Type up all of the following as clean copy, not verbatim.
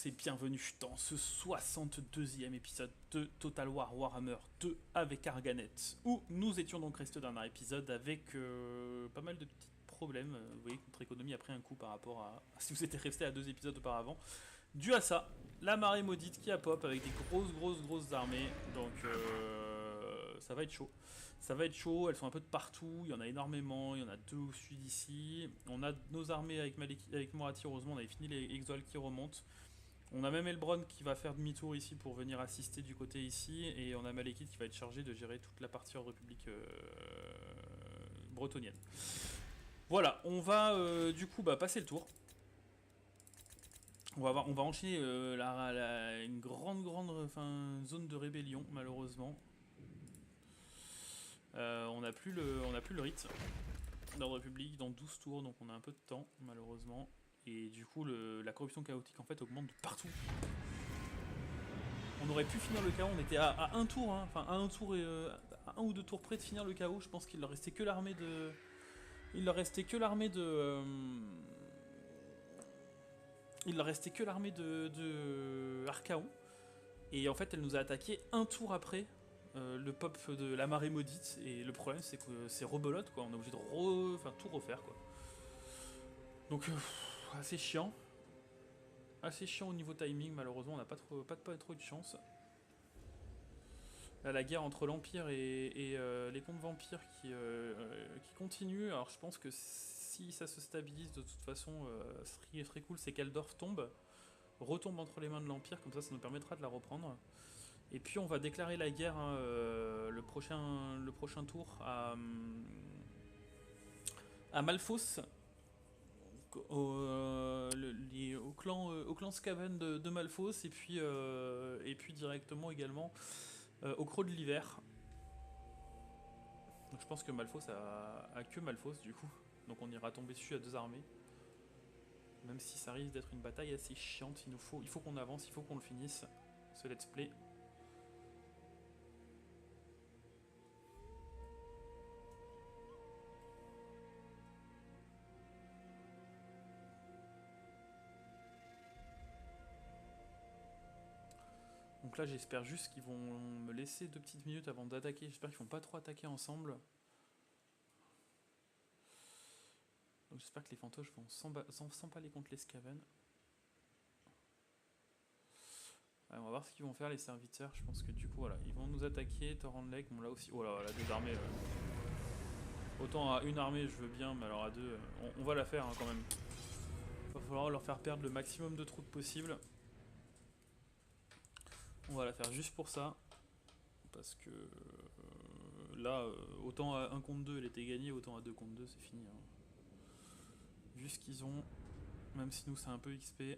tous et bienvenue dans ce 62e épisode de Total War Warhammer 2 avec Arganet, où nous étions donc restés au dernier épisode avec pas mal de petits problèmes. Vous voyez que notre économie a pris un coup par rapport à si vous étiez resté à 2 épisodes auparavant. Dû à ça, la marée maudite qui a pop avec des grosses armées, donc ça va être chaud. Ça va être chaud, elles sont un peu de partout, il y en a énormément, il y en a 2 au sud ici. On a nos armées avec Moratti, heureusement on avait fini les Exoal qui remontent. On a même Elbron qui va faire demi-tour ici pour venir assister du côté ici, et on a Malekith qui va être chargé de gérer toute la partie Ordre Public bretonienne. Voilà, on va du coup passer le tour. On va enchaîner une grande zone de rébellion, malheureusement. On n'a plus le rite d'ordre public dans 12 tours, donc on a un peu de temps, malheureusement. Et du coup, la corruption chaotique, en fait, augmente de partout. On aurait pu finir le chaos, on était à un tour, hein, enfin à un tour et à 1 ou 2 tours près de finir le chaos. Je pense qu'il leur restait que l'armée de... Il leur restait que l'armée de Archaon. Et en fait, elle nous a attaqué un tour après le pop de la marée maudite. Et le problème, c'est que c'est rebelote, quoi. On est obligé de tout refaire, quoi. Donc, assez chiant. Assez chiant au niveau timing, malheureusement. On n'a pas trop eu de chance. Là, la guerre entre l'Empire et les comtes vampires qui continue. Alors, je pense que si ça se stabilise, de toute façon, ce qui serait cool, c'est qu'Eldorf retombe entre les mains de l'Empire, comme ça nous permettra de la reprendre. Et puis on va déclarer la guerre le prochain tour à Malfos, au clan Skaven de Malfos, et puis directement également au Creux de l'Hiver. Donc je pense que Malfos a que Malfos du coup, donc on ira tomber dessus à 2 armées. Même si ça risque d'être une bataille assez chiante, il faut qu'on avance, il faut qu'on le finisse, ce let's play. Donc là j'espère juste qu'ils vont me laisser 2 petites minutes avant d'attaquer, j'espère qu'ils vont pas trop attaquer ensemble. Donc j'espère que les fantoches vont s'empaler contre les Skaven. Ouais, on va voir ce qu'ils vont faire les serviteurs, je pense que du coup voilà, ils vont nous attaquer, Torrent Lake, bon là aussi, oh là, 2 armées. Autant à une armée je veux bien, mais alors à 2, on va la faire hein, quand même. Il va falloir leur faire perdre le maximum de troupes possible. On va la faire juste pour ça. Parce que là, autant à 1 contre 2 elle était gagnée, autant à 2 contre 2 c'est fini. Hein. Vu ce qu'ils ont, même si nous c'est un peu XP.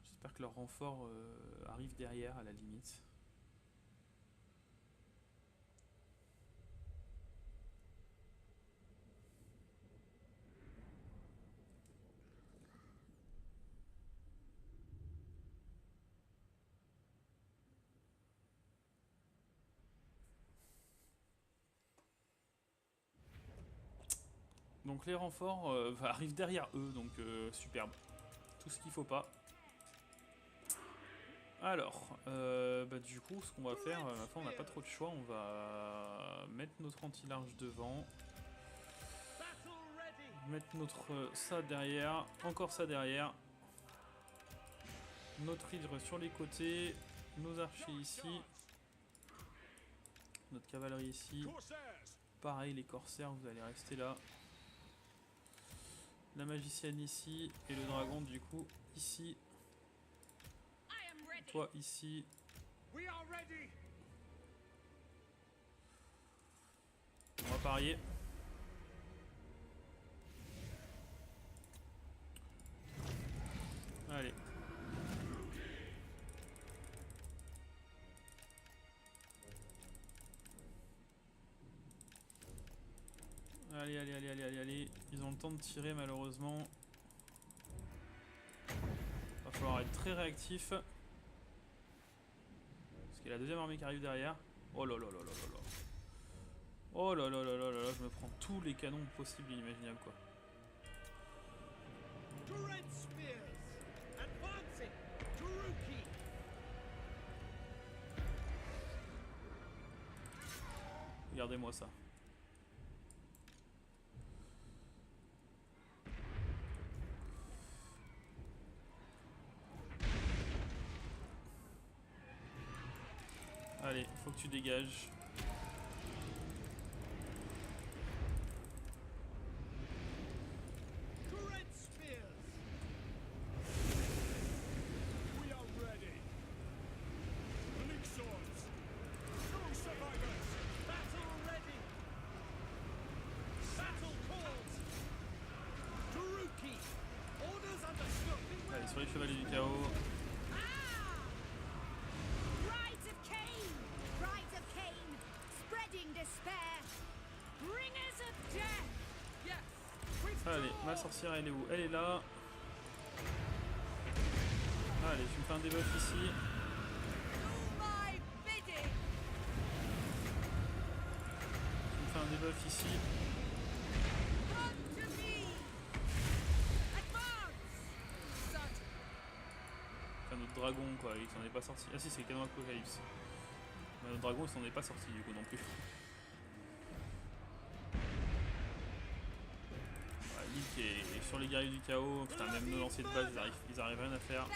J'espère que leur renfort arrive derrière à la limite. Donc les renforts arrivent derrière eux, donc superbe. Tout ce qu'il faut pas. Alors, du coup, ce qu'on va faire, on n'a pas trop de choix, on va mettre notre anti-large devant. Mettre notre ça derrière, encore ça derrière. Notre hydre sur les côtés, nos archers ici. Notre cavalerie ici. Pareil, les corsaires, vous allez rester là. La magicienne ici, et le dragon du coup ici. Toi ici. On va parier. Allez. Allez. Ils ont le temps de tirer malheureusement. Va falloir être très réactif. Parce qu'il y a la deuxième armée qui arrive derrière. Oh là là. Oh là là, je me prends tous les canons possibles et inimaginables quoi. Regardez-moi ça. Allez, faut que tu dégages. Allez, sur les chevaliers du chaos. Allez, ma sorcière elle est où? Elle est là. Allez, tu me fais un debuff ici. Tu me fais un debuff ici. Enfin, notre dragon quoi, il s'en est pas sorti. Ah si, c'est le canon Apocalypse. Mais notre dragon il s'en est pas sorti du coup non plus. Qui est sur les guerriers du chaos, putain même nos lanciers de base ils arrivent rien à faire.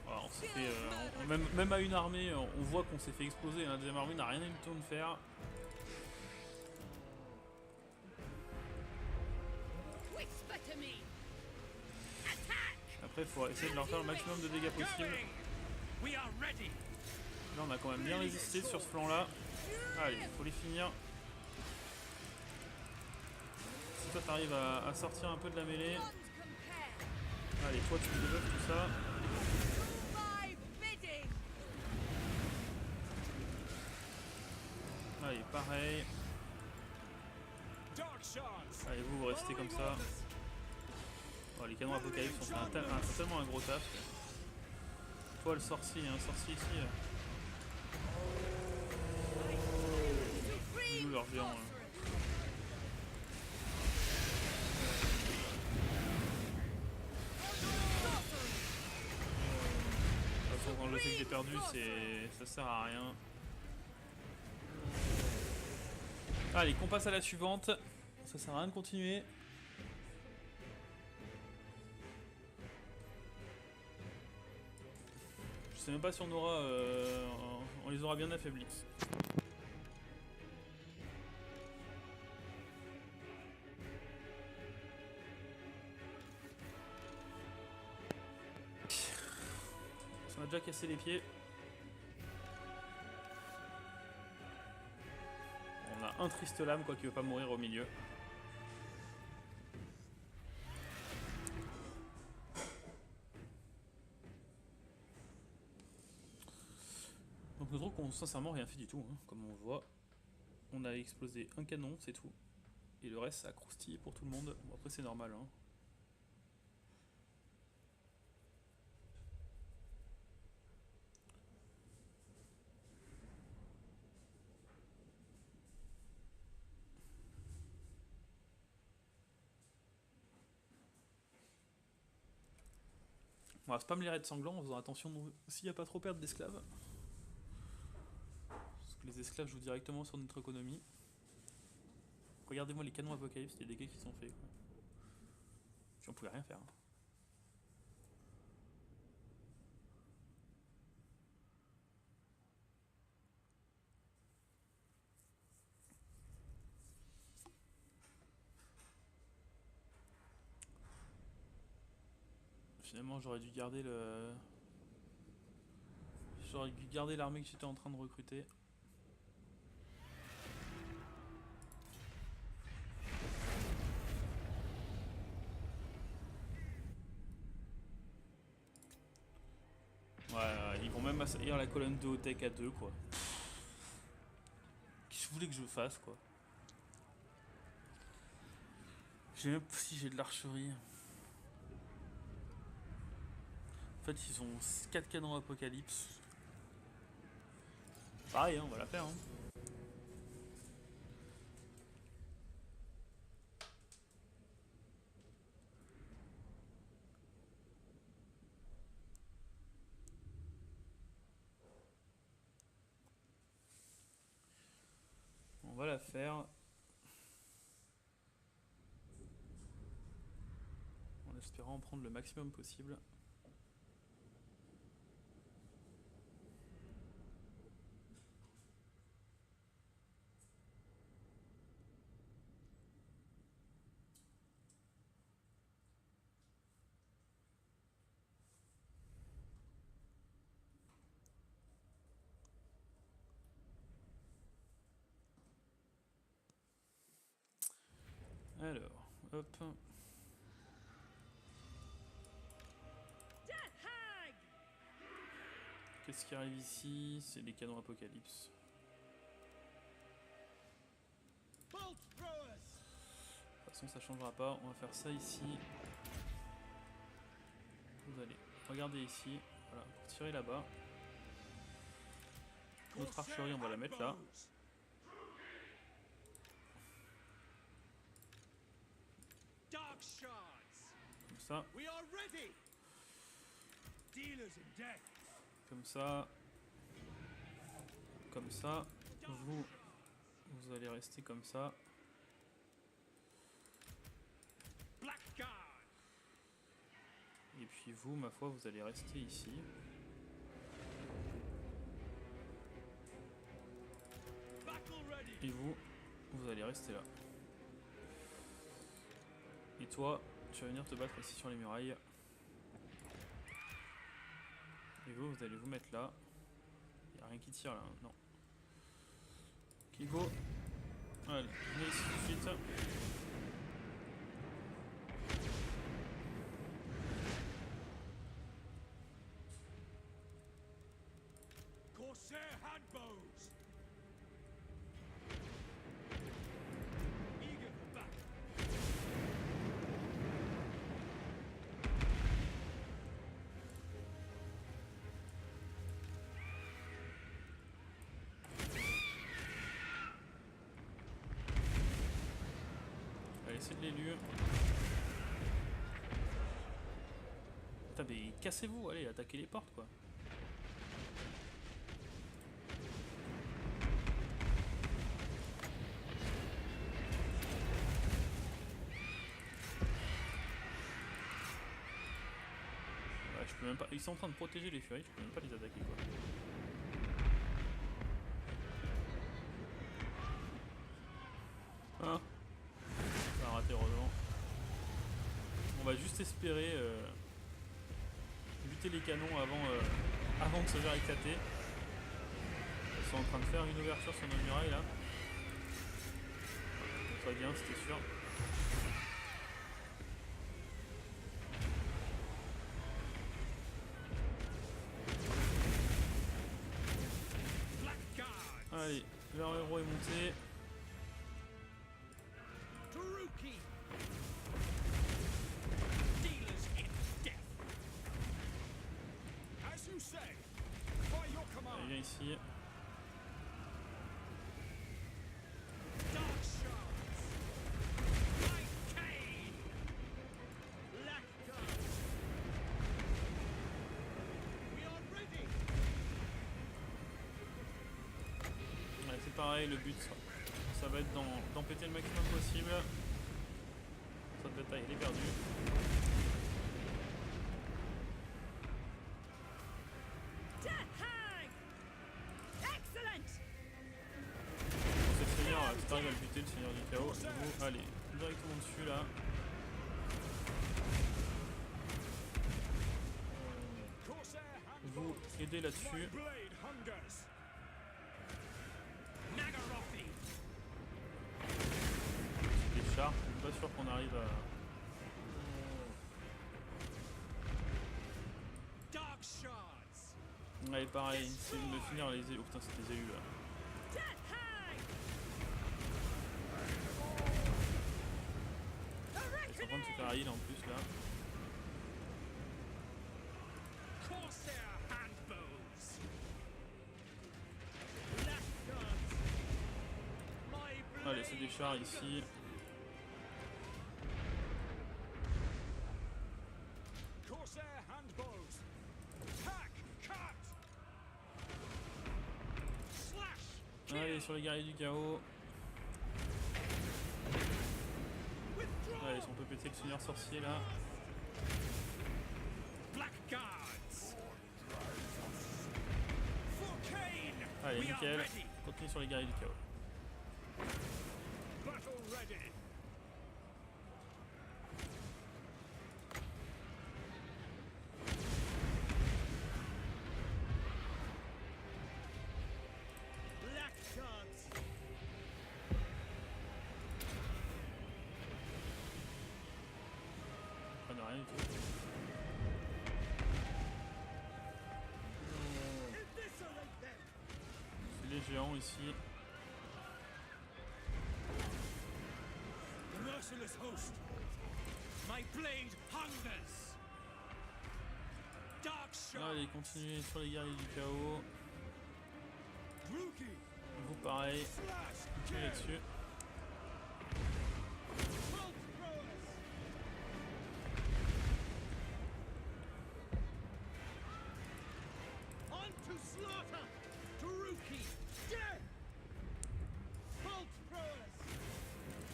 Voilà, on s'est fait, même à une armée, on voit qu'on s'est fait exploser, la deuxième armée n'a rien eu le temps de faire. Après, il faut essayer de leur faire le maximum de dégâts possible. Là, on a quand même bien résisté sur ce flanc-là. Allez, il faut les finir. Si toi, t'arrives à sortir un peu de la mêlée. Allez, toi, tu développes tout ça. Allez, pareil. Allez, vous restez comme ça. Oh, les canons Apocalypse ont fait tellement un gros taf. Toi, le sorcier, un sorcier ici. Ils jouent leur géant. Là. De toute façon, quand le fait que j'ai perdu, ça sert à rien. Allez, qu'on passe à la suivante. Ça sert à rien de continuer. Je sais même pas si on aura, on les aura bien affaiblis. Ça m'a déjà cassé les pieds. On a un triste lame quoi qui veut pas mourir au milieu. Donc notre troupes ont sincèrement rien fait du tout, hein. Comme on voit. On a explosé un canon, c'est tout. Et le reste ça a croustillé pour tout le monde. Bon après c'est normal hein. On va spam les raids sanglants en faisant attention s'il n'y a pas trop perdre d'esclaves. Parce que les esclaves jouent directement sur notre économie. Regardez-moi les canons Apocalypse, les dégâts qui sont faits. Quoi. Puis on pouvait rien faire. Hein. Finalement j'aurais dû garder le... J'aurais dû garder l'armée que j'étais en train de recruter. Ouais, ils vont même assaillir la colonne de Hautec à 2 quoi. Qu'est-ce que je voulais que je fasse quoi. J'ai même si j'ai de l'archerie. En fait, ils ont 4 canons Apocalypse. Pareil, hein, on va la faire. Hein. On va la faire. En espérant en prendre le maximum possible. Alors, hop. Qu'est-ce qui arrive ici? C'est les canons Apocalypse. De toute façon, ça changera pas. On va faire ça ici. Vous allez regarder ici. Voilà, pour tirer là-bas. Notre archerie, on va la mettre là. Comme ça. Comme ça. Comme ça. Vous allez rester comme ça. Et puis vous, ma foi, vous allez rester ici. Et vous allez rester là. Et toi, tu vas venir te battre ici sur les murailles. Et vous allez vous mettre là. Il n'y a rien qui tire là, non. Ok, go. Allez, venez ici tout de suite. Corsair handbows. Eager for battle. Allez, c'est de l'élu. Putain, mais cassez-vous, allez, attaquez les portes quoi. Je peux même pas. Ils sont en train de protéger les furies, je peux même pas les attaquer quoi. Ah, ça a raté heureusement. On va juste espérer buter les canons avant de se faire éclater. Ils sont en train de faire une ouverture sur nos murailles là. Très bien, c'était sûr. Allez, leur héros est monté. Allez, viens ici. C'est pareil, le but ça va être d'en péter le maximum possible. Cette bataille elle est perdue. C'est le seigneur, là, si t'arrives à le buter, le seigneur du chaos, vous, allez, directement dessus là. Vous aidez là-dessus. Les chars, je suis pas sûr qu'on arrive à... Allez pareil, c'est de finir les élus. Oh putain c'est des élus là. train de se faire heal en plus là. Allez, c'est des chars ici. Allez, sur les guerriers du chaos. Allez, si on peut péter le seigneur sorcier là. Allez, nickel. Continue sur les guerriers du chaos. Rien du tout. C'est les géants ici. Allez, continuez sur les guerriers du chaos. Vous pareil, continuez là-dessus.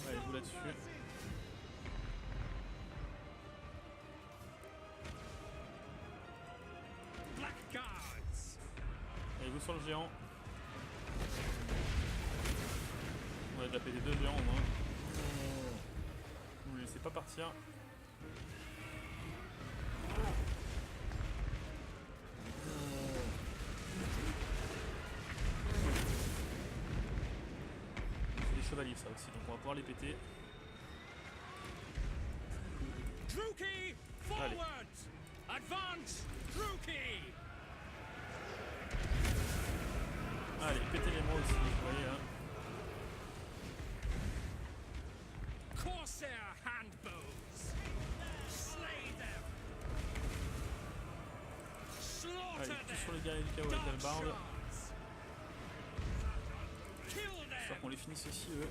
Allez, vous là-dessus. Allez, vous sur le géant. On a déjà pété 2 géants au moins. Vous ne le laissez pas partir. C'est des chevaliers ça aussi, donc on va pouvoir les péter. Allez. Allez, pétez-les-moi aussi, vous voyez hein. Allez, tous sur les guerriers du chaos avec l'albarde. J'espère qu'on les finisse aussi eux.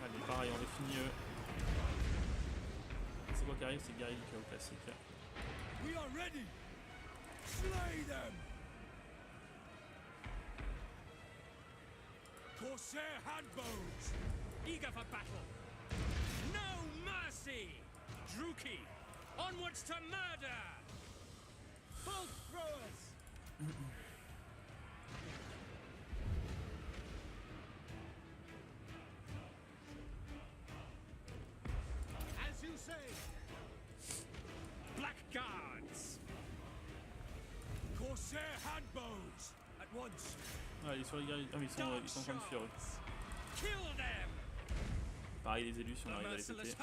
Allez, pareil, on les finit eux. C'est quoi qui arrive? C'est le guerrier du chaos classique. We are ready. Slay them. Corsair handbows, eager for battle. No mercy. Druki, onwards to murder. Bolt throwers. As you say. Black guards. Corsair handbows at once. Allez, sur les guerriers. Ah, mais ils sont en train de fuir eux. Kill them. Pareil, les élus si on arrive à les péter.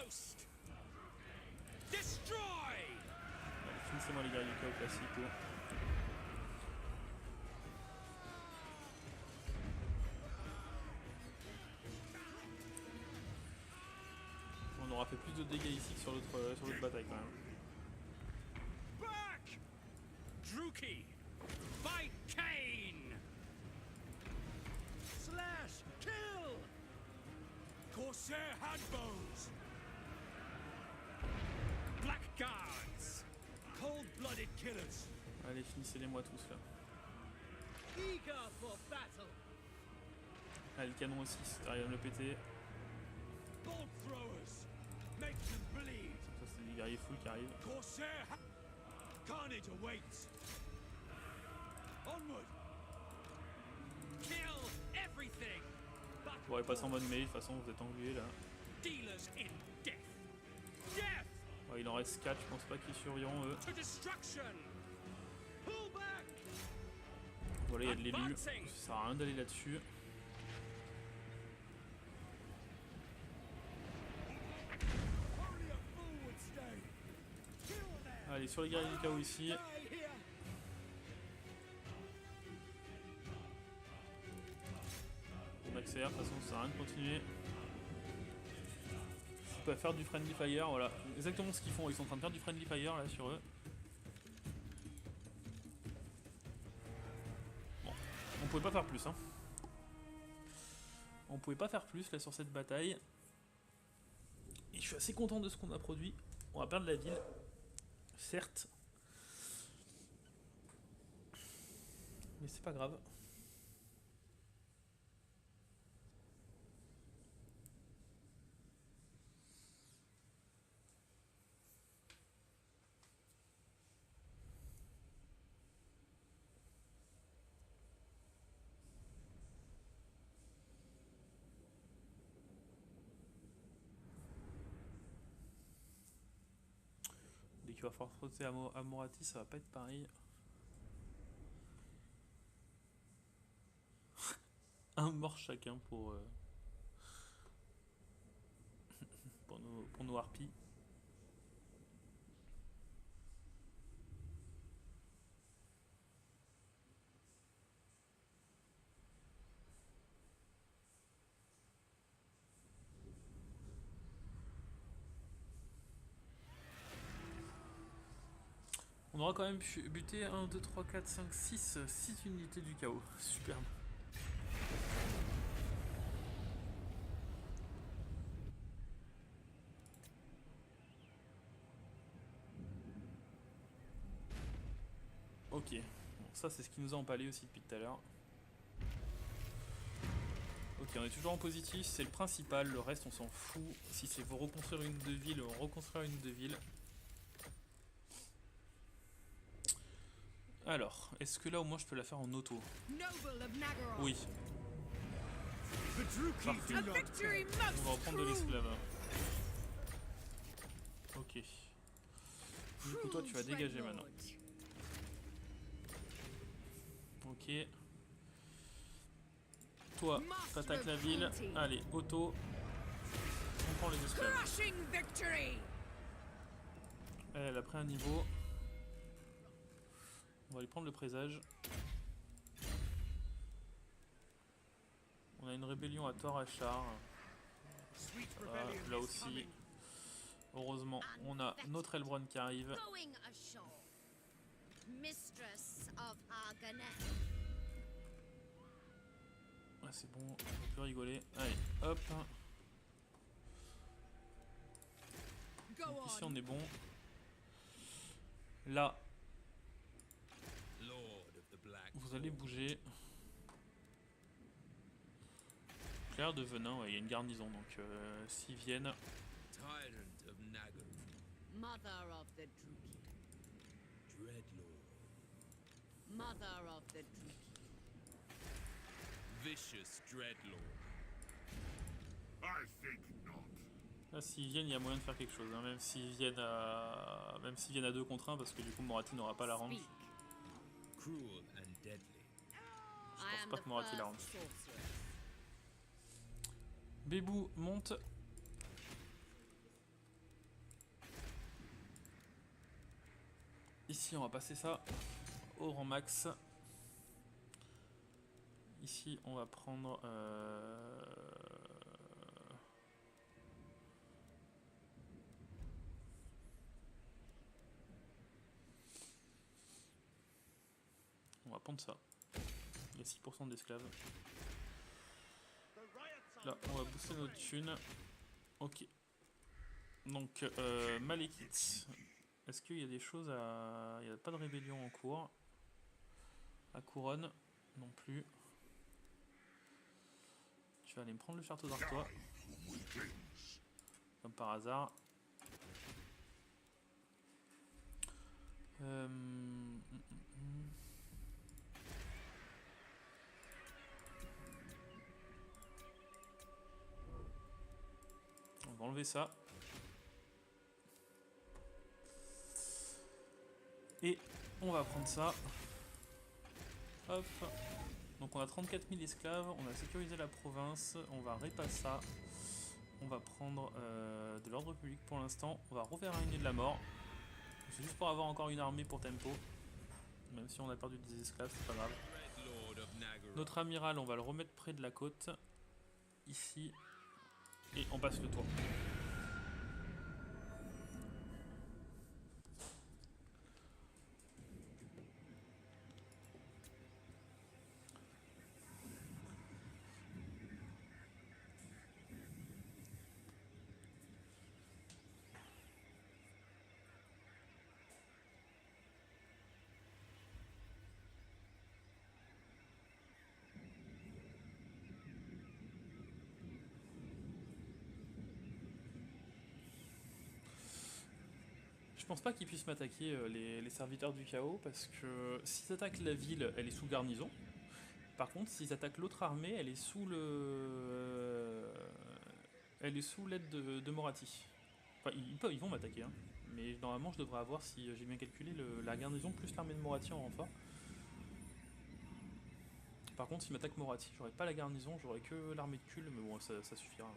Destroy. Allez, finissez-moi les guerriers du chaos classiques. On aura fait plus de dégâts ici que sur l'autre bataille quand même. Back! Druki! By Kane! Slash! Kill! Corsair handbows! Black guards! Cold-blooded killers! Allez, finissez-les-moi tous là. Eager for battle! Allez, le canon aussi, si t'arrives à me le péter. Bolt throwers! Make them bleed! Ça, c'est des guerriers full qui arrivent. Corsair carnage awaits! Onward! Kill everything! Vous pourrez passer en mode melee, de toute façon vous êtes englués là. Dealers in death! Death! Ouais, il en reste 4, je pense pas qu'ils survivront eux. To destruction! Pull back! Voilà, il y a de l'élu, ça sert à rien d'aller là-dessus. Hurry up forward, stay! Kill them! Allez, sur les guerriers du chaos ici. Die here! toute façon, ça sert à rien de continuer. On peut faire du friendly fire, voilà. Exactement ce qu'ils font, ils sont en train de faire du friendly fire là sur eux. Bon, on pouvait pas faire plus, hein. On pouvait pas faire plus là sur cette bataille. Et je suis assez content de ce qu'on a produit. On va perdre la ville, certes. Mais c'est pas grave. Dès qu'il va falloir frotter à Morati, ça va pas être pareil. Un mort chacun pour nos harpies. On aura quand même buté 1, 2, 3, 4, 5, 6 unités du chaos. Superbe. Ok, bon, ça c'est ce qui nous a empalé aussi depuis tout à l'heure. Ok, on est toujours en positif, c'est le principal, le reste on s'en fout. Si c'est pour reconstruire une de ville, on reconstruire une de ville. Alors, est-ce que là au moins je peux la faire en auto? Oui. Parfait. On va reprendre de l'esclave. Ok. Du coup toi tu vas dégager maintenant. Ok. Toi, t'attaques la ville. Allez, auto. On prend les esclaves. Elle a pris un niveau. On va lui prendre le présage. On a une rébellion à Thor Achar. Voilà, là aussi. Heureusement, on a notre Elbron qui arrive. Ah, c'est bon, on peut rigoler. Allez, hop. Donc ici on est bon. Là, vous allez bouger. Clair de venin, ouais, il y a une garnison, donc s'ils viennent. Mother of the Druki. Dreadlord. Mother of the Druki. Vicious Dreadlord. I think not. Là, s'ils viennent, il y a moyen de faire quelque chose, hein, même s'ils viennent à 2 contre 1, parce que du coup Morati n'aura pas la range. Speak. Cruel and deadly. Je pense pas que Morati la range. Bébou monte. Ici, on va passer ça au rang max. Ici, on va prendre... On va prendre ça. Il y a 6% d'esclaves. Là, on va booster notre thune. Ok. Donc, Malekith. Est-ce qu'il y a des choses à... Il n'y a pas de rébellion en cours. À Couronne, non plus. Tu vas aller me prendre le château d'Artois. Comme par hasard. On va enlever ça. Et on va prendre ça. Hop. Donc on a 34 000 esclaves, on a sécurisé la province, on va repasser ça. On va prendre de l'ordre public pour l'instant. On va refaire un de la mort. C'est juste pour avoir encore une armée pour tempo. Même si on a perdu des esclaves, c'est pas grave. Notre amiral, on va le remettre près de la côte. ici et on passe le tour. Je pense pas qu'ils puissent m'attaquer les serviteurs du chaos parce que s'ils attaquent la ville, elle est sous garnison. Par contre, s'ils attaquent l'autre armée, elle est sous elle est sous l'aide de Moratti. Enfin, ils vont m'attaquer, hein. Mais normalement, je devrais avoir, si j'ai bien calculé, la garnison plus l'armée de Moratti en renfort. Par contre, s'ils m'attaquent Moratti, j'aurai pas la garnison, j'aurai que l'armée de Kul, mais bon, ça suffira.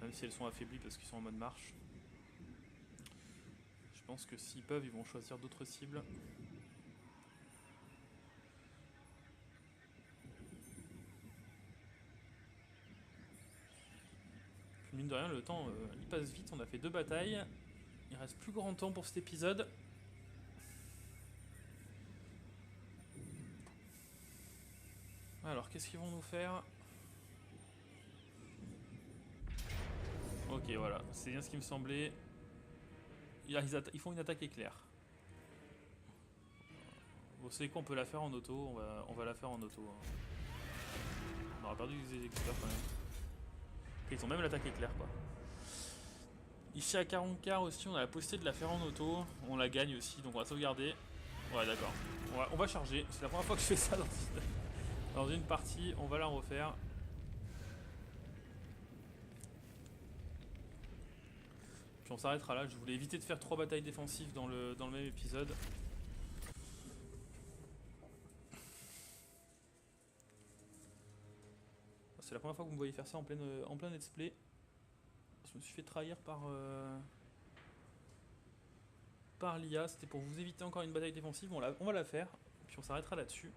Même si elles sont affaiblies parce qu'ils sont en mode marche. Je pense que s'ils peuvent, ils vont choisir d'autres cibles. Puis mine de rien, le temps il passe vite, on a fait 2 batailles. Il reste plus grand temps pour cet épisode. Alors, qu'est-ce qu'ils vont nous faire? Ok, voilà, c'est bien ce qui me semblait. Ils font une attaque éclair. Bon, vous savez quoi, on peut la faire en auto, on va la faire en auto. Hein. On aura perdu des exécuteurs quand même. Okay, ils ont même l'attaque éclair quoi. Ici à 40k aussi, on a la possibilité de la faire en auto. On la gagne aussi, donc on va sauvegarder. Ouais, d'accord. On va charger. C'est la première fois que je fais ça dans une partie. On va la refaire. Puis on s'arrêtera là. Je voulais éviter de faire 3 batailles défensives dans le même épisode. C'est la première fois que vous me voyez faire ça en plein let's play. Je me suis fait trahir par l'IA. C'était pour vous éviter encore une bataille défensive. On va la faire. Puis on s'arrêtera là-dessus.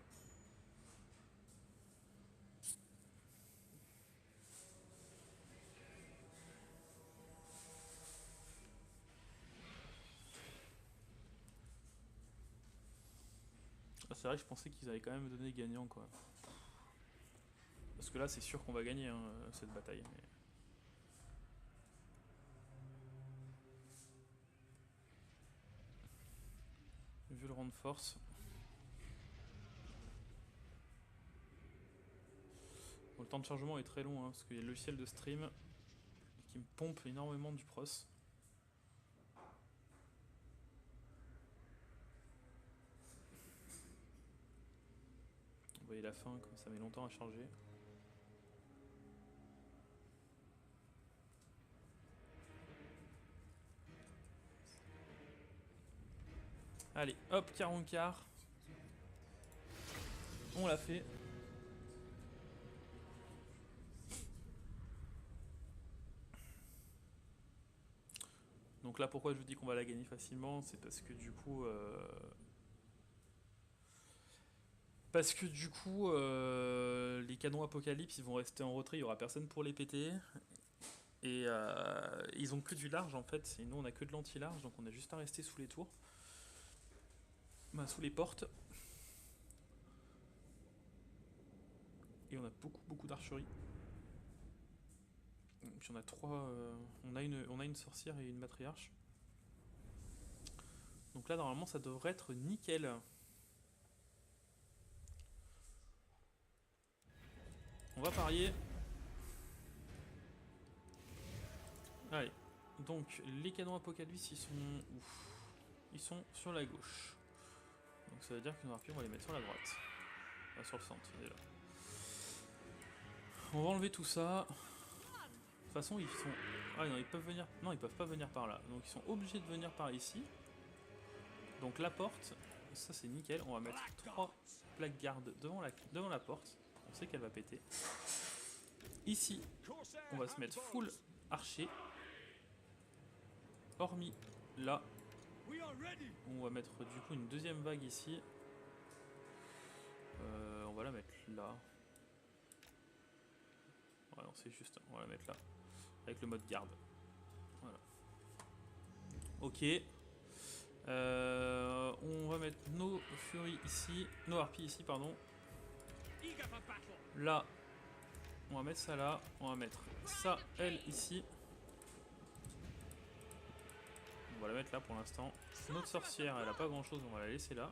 C'est vrai que je pensais qu'ils allaient quand même me donner gagnant quoi. Parce que là c'est sûr qu'on va gagner hein, cette bataille. Mais... vu le rang de force. Bon, le temps de chargement est très long hein, parce qu'il y a le logiciel de stream qui me pompe énormément du pros. Vous voyez la fin comme ça met longtemps à charger. Allez, hop, 40 quarts. On l'a fait. Donc là, pourquoi je vous dis qu'on va la gagner facilement, c'est parce que du coup... les canons Apocalypse, ils vont rester en retrait, il n'y aura personne pour les péter. Et ils ont que du large en fait, et nous on a que de l'anti-large, donc on a juste à rester sous les tours. Bah, sous les portes. Et on a beaucoup d'archerie. Puis on a 3... on a une sorcière et une matriarche. Donc là normalement ça devrait être nickel. On va parier. Allez. Donc les canons Apocalypse ils sont où? Ils sont sur la gauche. Donc ça veut dire que nos harpies on va les mettre sur la droite. Enfin, sur le centre, il est là. On va enlever tout ça. De toute façon ils sont... Ah non ils peuvent venir... Non ils peuvent pas venir par là. Donc ils sont obligés de venir par ici. Donc la porte, ça c'est nickel. On va mettre 3 plaques gardes devant la porte. On sait qu'elle va péter. Ici, on va se mettre full archer. Hormis là. On va mettre du coup une deuxième vague ici. On va la mettre là. Ouais, non, c'est juste. On va la mettre là. Avec le mode garde. Voilà. Ok. On va mettre nos furies ici. Nos harpies ici, pardon. Là. On va mettre ça là. On va mettre ça, elle, ici. On va la mettre là pour l'instant. Notre sorcière, elle a pas grand chose, on va la laisser là.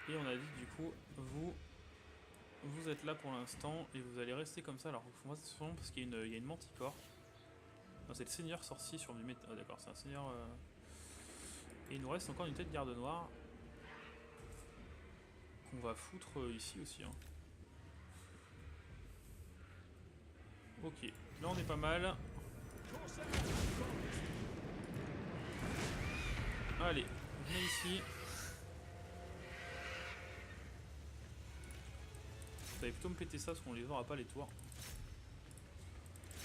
Et on a dit du coup, vous êtes là pour l'instant et vous allez rester comme ça. Alors, moi, c'est souvent parce qu'il y a une manticore. Non, c'est le seigneur sorcier sur du métal. Oh, d'accord, c'est un seigneur. Et il nous reste encore une tête garde noire. Qu'on va foutre ici aussi. Hein. Ok, là on est pas mal. Allez, venez ici. Vous allez plutôt me péter ça parce qu'on les aura pas les tours.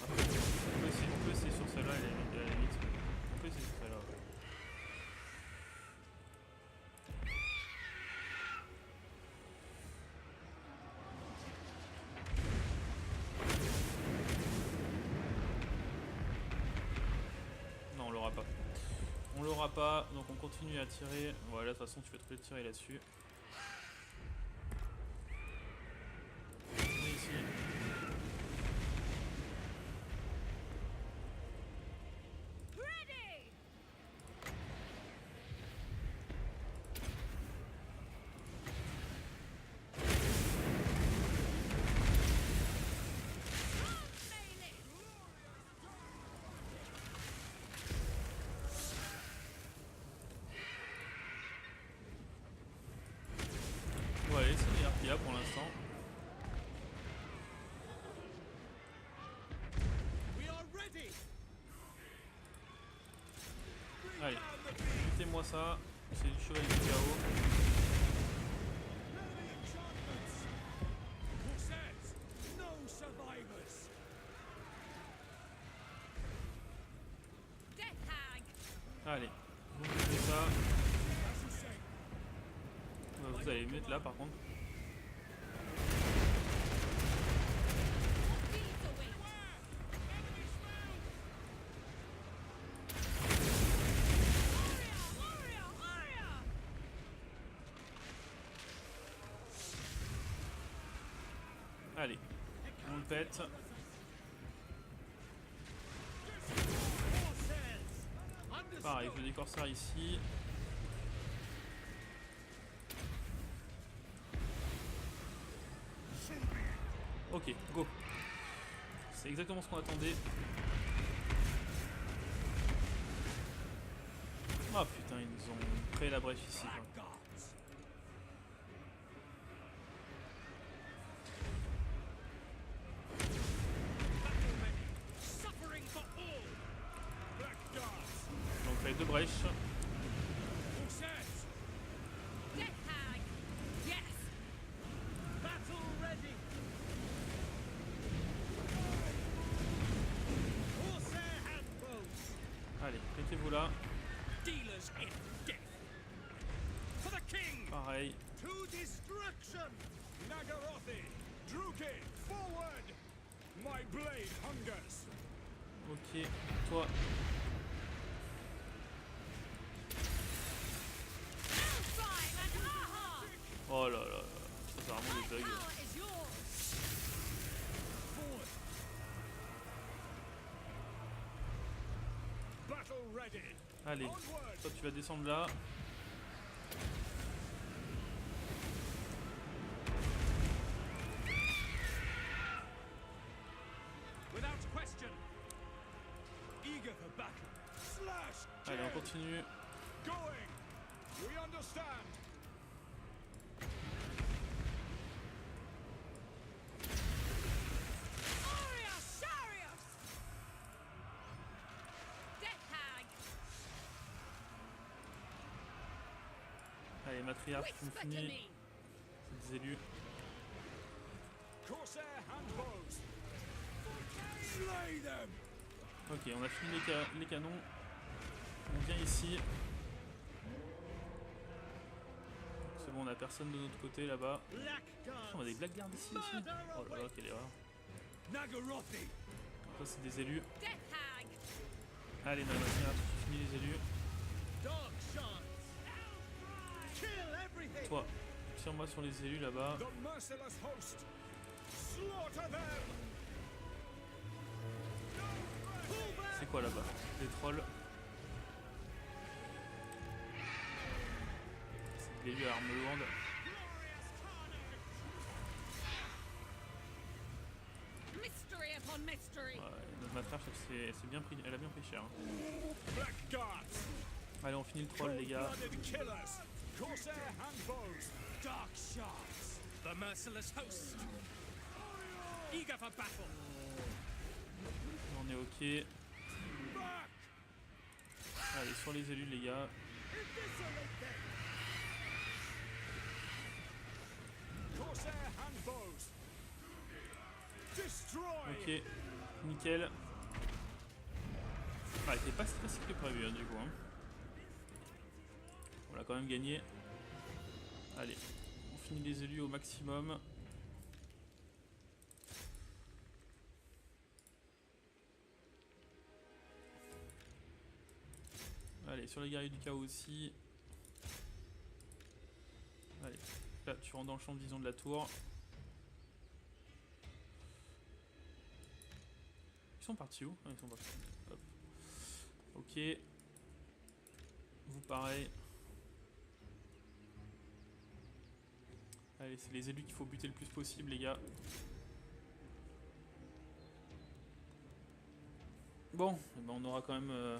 Après, on peut essayer sur celle-là à la limite. On peut essayer sur celle-là. Ouais. Non, on l'aura pas. On l'aura pas, donc on continue à tirer. Voilà, de toute façon, tu peux te tirer là-dessus. Ouais, c'est les meilleurs qu'il y a pour l'instant. Allez, mettez-moi ça. C'est du chevalier du chaos. Allez, vous mettez ça. Vous allez mettre là par contre. Allez, on le pète. Pareil, je veux des corsaires ici. Ok, go. C'est exactement ce qu'on attendait. Ah putain, ils nous ont créé la brèche ici. Quoi. Donc on crée deux brèches. Allez, mettez-vous là. Pareil. Ok, toi. Oh là là, ça c'est vraiment des bugs. Allez, toi tu vas descendre là. Allez, on continue. Allez, matriarche, on finit. C'est des élus. Ok, on a fini les canons. On vient ici. Ce bon, on a personne de notre côté là-bas. On a des blackguards ici aussi. Oh là là, quelle erreur. Nagarothi. Ça, c'est des élus. Death Hag! Allez, Nagarothi, tu finis les élus. Dark Shines. Kill everything. Toi, tire-moi sur les élus là-bas. The merciless host. Slaughter them. C'est quoi là-bas? Des trolls. C'est l'élu à l'arme lourde. Mystery upon mystery! Ouais, notre matriarche, elle a bien pris cher. Hein. Blackguards. Allez, on finit le troll, les gars. Cold-blooded killers. Corsair handbows. Dark shards. The merciless host. Eager for battle. On est ok. Back. Allez, sur les élus, les gars. Corsair handbows. Destroy. Ok, nickel. Ah, c'était pas si facile que prévu, hein, du coup. Hein. On l'a quand même gagné. Allez, on finit les élus au maximum. Allez, sur les guerriers du chaos aussi. Allez, là tu rentres dans le champ de vision de la tour. Ils sont partis où? Ah, ils sont partis. Hop. Ok. Vous pareil. Allez, c'est les élus qu'il faut buter le plus possible, les gars. Bon, eh ben on aura quand même...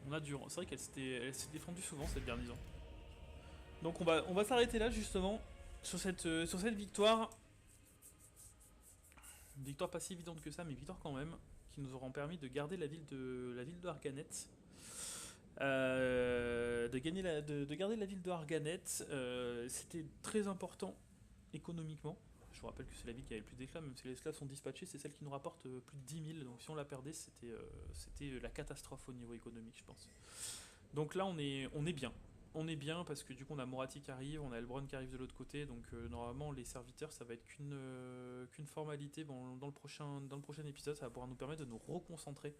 On a du... C'est vrai qu'elle s'est défendue souvent, cette garnison. Donc on va s'arrêter là, justement, sur cette victoire. Une victoire pas si évidente que ça, mais victoire quand même, qui nous auront permis de garder la ville de Arganet. De garder la ville de Arganet. C'était très important économiquement. Je vous rappelle que c'est la ville qui avait le plus d'esclaves, même si les esclaves sont dispatchés, c'est celle qui nous rapporte plus de 10 000. Donc si on la perdait, c'était la catastrophe au niveau économique, je pense. Donc là, on est bien. On est bien parce que du coup on a Moratti qui arrive, on a Elbron qui arrive de l'autre côté, donc normalement les serviteurs ça va être qu'une formalité. Bon, dans le prochain épisode ça va pouvoir nous permettre de nous reconcentrer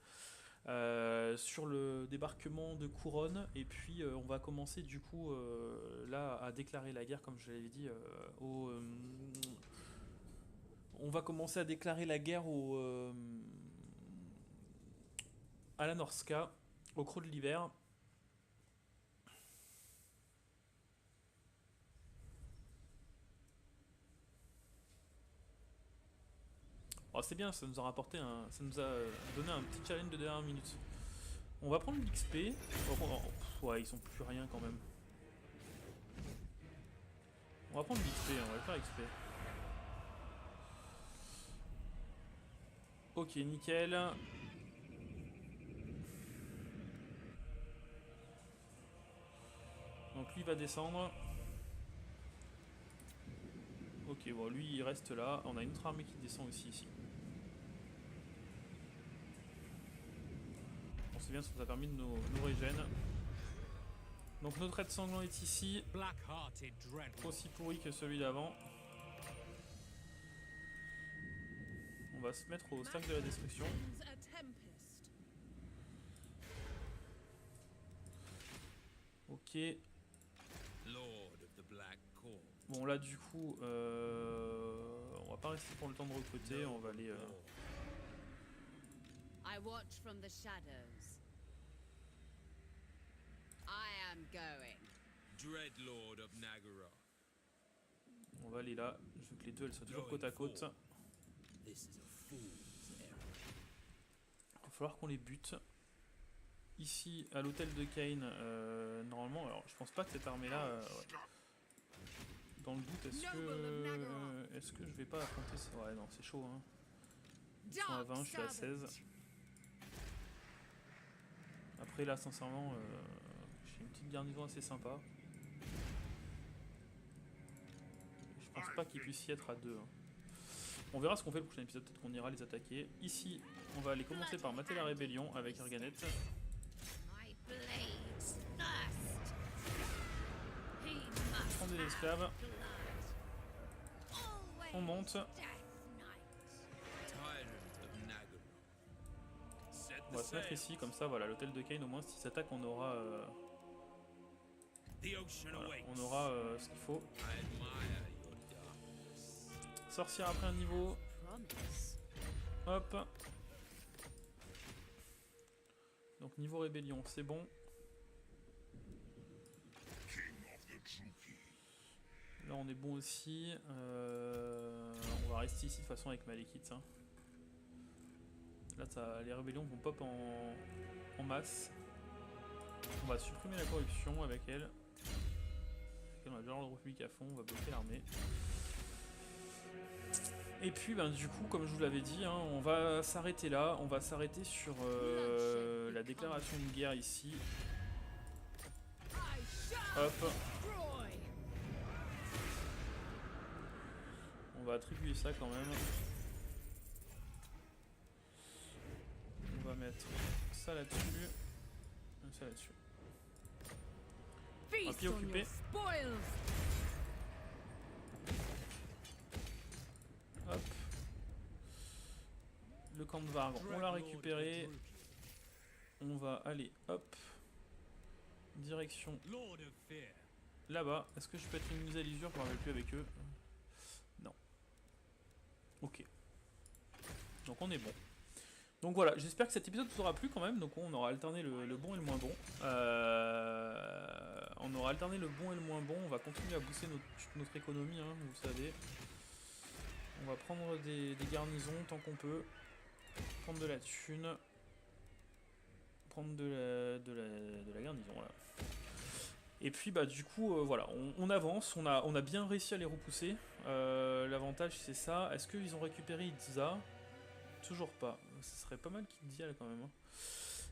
sur le débarquement de Couronne, et puis on va commencer du coup là à déclarer la guerre, comme je l'avais dit, on va commencer à déclarer la guerre à la Norska, au creux de l'hiver. Oh, c'est bien, ça nous a donné un petit challenge de dernière minute. On va prendre l'XP. Ouais, ils sont plus rien quand même. On va prendre l'XP, on va le faire XP. Ok, nickel. Donc lui va descendre. Ok, bon, lui il reste là. On a une autre armée qui descend aussi ici. Bon, c'est bien, ça nous a permis de nous régène. Donc notre raid sanglant est ici. Black-hearted dreadlord. Aussi pourri que celui d'avant. On va se mettre au cercle de la destruction. Ok. Lord of the Black Court. Bon là du coup, on va pas rester pour le temps de recruter, on va aller... I watch from the shadows. I am going. Dreadlord of Nagara. On va aller là, je veux que les deux elles soient toujours côte à côte. This is a fool's errand. Il va falloir qu'on les bute. Ici, à l'hôtel de Cain, normalement, alors je pense pas que cette armée là... Ouais. Dans le doute, est-ce que je vais pas affronter ça? Ouais, non, c'est chaud, hein. Ils sont à 20, je suis à 16. Après, là, sincèrement, j'ai une petite garnison assez sympa. Je pense pas qu'il puisse y être à 2. Hein. On verra ce qu'on fait le prochain épisode, peut-être qu'on ira les attaquer. Ici, on va aller commencer par mater la rébellion avec Arganet. My blades thirst. des esclaves. On monte. Tyrant of Nagano. Set On va the se mettre sail. ici, comme ça, voilà, l'hôtel de Kane, au moins, s'il s'attaque, on aura, The ocean voilà, awakes. on aura ce qu'il faut. I admire your darkness. Sorcière après un niveau. Promise. Hop. Donc niveau rébellion, c'est bon. Là on est bon aussi. On va rester ici de toute façon avec Malekith. Hein. Là les rébellions vont pop en masse. On va supprimer la corruption avec elle. On a déjà l'ordre public à fond, on va bloquer l'armée. Et puis ben, du coup, comme je vous l'avais dit, hein, on va s'arrêter là. On va s'arrêter sur la déclaration de guerre ici. I shall Hop. destroy. On va attribuer ça quand même. On va mettre ça là-dessus. Et ça là-dessus. Feast pied on occupé. your spoils. Hop. Le camp de Varg, on l'a récupéré. On va aller, hop. Direction Lord of Fear. là-bas. Est-ce que je peux être une mise à l'usure? Je ne me rappelle plus avec eux. Non. Ok. Donc on est bon. Donc voilà, j'espère que cet épisode vous aura plu quand même. Donc on aura alterné le bon et le moins bon. On aura alterné le bon et le moins bon. On va continuer à booster notre économie, hein, vous savez. On va prendre des garnisons tant qu'on peut. Prendre de la thune. Prendre de la garnison, là. Et puis bah du coup voilà, on avance, on a bien réussi à les repousser. L'avantage c'est ça. Est-ce qu'ils ont récupéré Itza? Toujours pas. Ce serait pas mal qu'ils là quand même. Hein.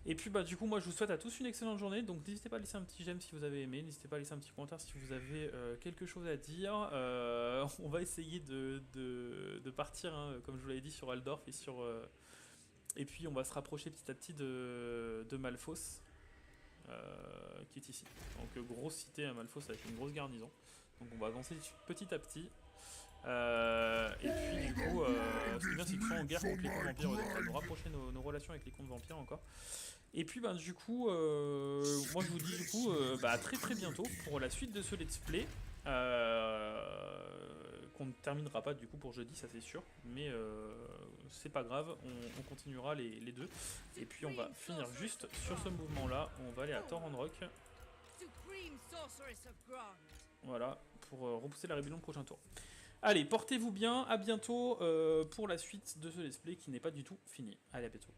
Et puis bah du coup moi je vous souhaite à tous une excellente journée. Donc n'hésitez pas à laisser un petit j'aime si vous avez aimé. N'hésitez pas à laisser un petit commentaire si vous avez quelque chose à dire. On va essayer de partir, hein, comme je vous l'avais dit, sur Aldorf et sur... et puis on va se rapprocher petit à petit de Malphos. Qui est ici. Donc grosse cité à Malphos avec une grosse garnison. Donc on va avancer petit à petit. Et puis du coup, ce qui est bien c'est qu'ils sont en guerre contre les contes vampires, donc ça va nous rapprocher nos relations avec les contes vampires encore. Et puis ben du coup, moi je vous dis du coup, à très très bientôt pour la suite de ce let's play. Qu'on ne terminera pas du coup pour jeudi, ça c'est sûr, mais c'est pas grave, on continuera les deux. Et puis on va finir juste sur ce mouvement là, on va aller à Torandrock, Supreme sorceress of Grant. voilà, pour repousser la rébellion le prochain tour. Allez, portez-vous bien, à bientôt pour la suite de ce let's play qui n'est pas du tout fini. Allez, à bientôt.